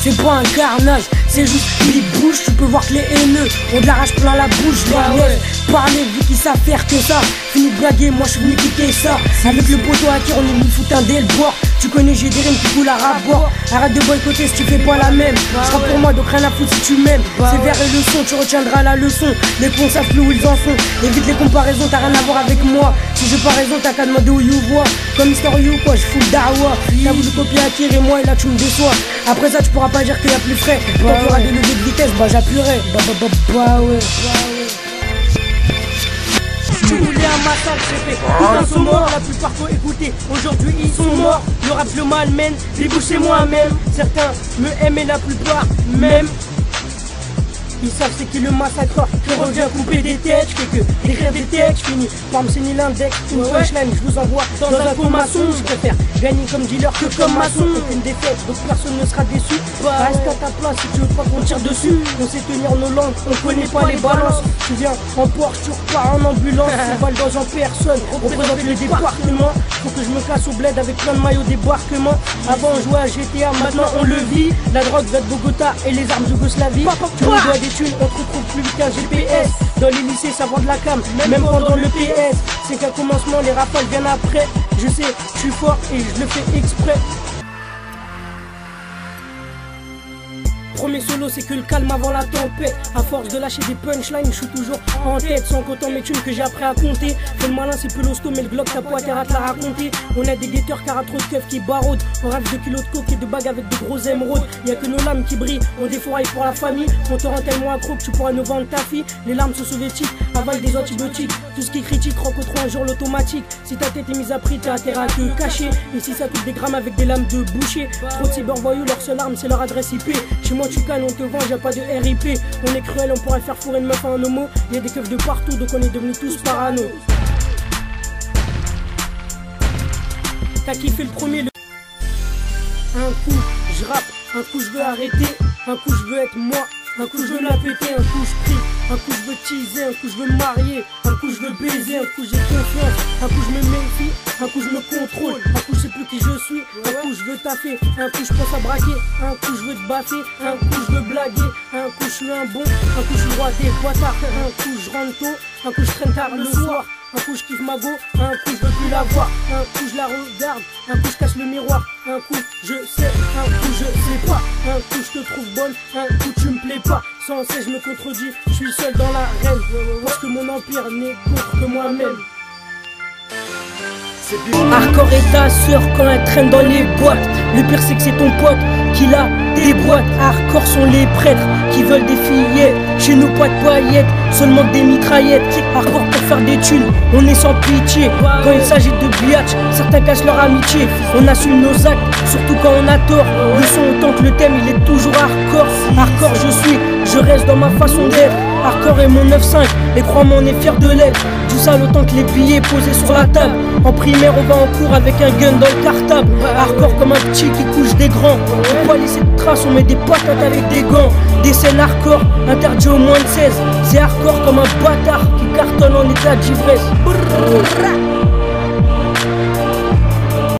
c'est pas un carnage, c'est juste big bouche. Tu peux voir que les haineux ont de la rage plein la bouche. Les laisse parler vu qu'ils savent faire que ça. Fini de blaguer, moi je suis venu kicker ça. Avec le poteau à qui on est venu foutre un dès le bord. Tu connais, j'ai des rimes qui coulent à rapport. Arrête de boycotter si tu fais pas la même. Sera pour moi donc rien à foutre si tu m'aimes. C'est vers et leçon, tu retiendras la leçon. Les cons savent plus où ils en sont. Évite les comparaisons, t'as rien à voir avec moi. Si j'ai pas raison, t'as qu'à demander où you vois. Comme Mister You quoi, je fous le dawa. T'as voulu copier Akir et moi et là tu me déçois. Après ça tu pourras pas dire qu'il y a plus frais. Quand tu auras des levées de vitesse, bah j'appuierai. Bah ouais. Si tu voulais un massacre, j'ai fait. Putain, sont morts, la plupart faut écouter. Aujourd'hui, ils sont morts. Le rap, je le malmène. Les bouches, c'est moi-même. Certains me aiment et la plupart même. Ils savent c'est qui le massacreur. Je reviens couper des têtes, je fais que écrire des textes. Je finis par me saigner l'index. Une punchline, je vous envoie dans un coma-son. Je préfère gagner comme dealer que comme maçon. Aucune défaite, donc personne ne sera déçu. Reste à ta place si tu veux pas qu'on tire dessus. On sait tenir nos langues, on connaît pas les balances. Tu viens en Porsche, tu repars en ambulance. On va dans en personne, on représente le département. Faut que je me casse au bled avec plein de maillots débarquement. Avant on jouait à GTA, maintenant on le vit. La drogue va de Bogota et les armes Yougoslavie. Tu me dois des thunes, on te retrouve plus vite qu'un GPS. Dans les lycées ça vend de la cam, même pendant le PS. C'est qu'à commencement les rafales viennent après. Je sais, je suis fort et je le fais exprès. Premier solo c'est que le calme avant la tempête. À force de lâcher des punchlines, je suis toujours en tête. Sans comptant mes thunes que j'ai appris à compter. Fais le malin c'est peu l'hosto mais le glock t'as pas à te la raconter. On a des guetteurs car à trop de keufs qui baraudent. On rêve de kilos de coke et de bagues avec de gros émeraudes. Y'a que nos lames qui brillent, on défouraille pour la famille. On te rend tellement accro que tu pourras nous vendre ta fille. Les larmes sont soviétiques, avalent des antibiotiques. Tout ce qui critique rencontrera un jour l'automatique. Si ta tête est mise à prix, t'as intérêt à te cacher. Et si ça coûte des grammes avec des lames de boucher. Trop de cybervoyous, leur seule arme c'est leur adresse IP. Chez moi tu cannes, on te venge, y'a pas de RIP. On est cruel, on pourrait faire fourrer une meuf à un homo. Y'a des keufs de partout, donc on est devenus tous parano. T'as kiffé le premier, un coup je rappe, un coup je veux arrêter, un coup je veux être moi, un coup je veux la péter, un coup je crie, un coup je veux teaser, un coup je veux me marier, un coup je veux baiser, un coup j'ai confiance, un coup je me méfie, un coup je me contrôle, un coup je sais plus qui je suis, un coup je veux taffer, un coup je pense à braquer, un coup je veux te baffer, un coup je veux blaguer, un coup je suis un bon, un coup je suis roi des boitards, un coup je rentre tôt, un coup je traîne tard le soir. Un coup je kiffe ma go, un coup je veux plus la voir, un coup je la regarde, un coup je casse le miroir, un coup je sais, un coup je sais pas, un coup je te trouve bonne, un coup tu me plais pas, sans cesse je me contredis, je suis seul dans l'arène, parce que mon empire n'est qu'autre que moi-même. Hardcore est ta sœur quand elle traîne dans les boîtes. Le pire c'est que c'est ton pote qui la déboîte. Hardcore sont les prêtres qui veulent des fillettes. Chez nous pas de paillettes, seulement des mitraillettes. Hardcore pour faire des thunes, on est sans pitié. Quand il s'agit de biatch, certains cassent leur amitié. On assume nos actes, surtout quand on a tort. Le son autant que le thème il est toujours hardcore. Hardcore je reste dans ma façon d'être. Hardcore est mon 9-5, et crois-moi on est fiers de l'être. Tout ça autant que les billets posés sur la table. En primaire on va en cours avec un gun dans le cartable. Hardcore comme un petit qui couche des grands. Faut pas laisser de traces, on met des patates avec des gants. Des scènes hardcore, interdit au moins de 16. C'est hardcore comme un bâtard qui cartonne en état d'ivresse.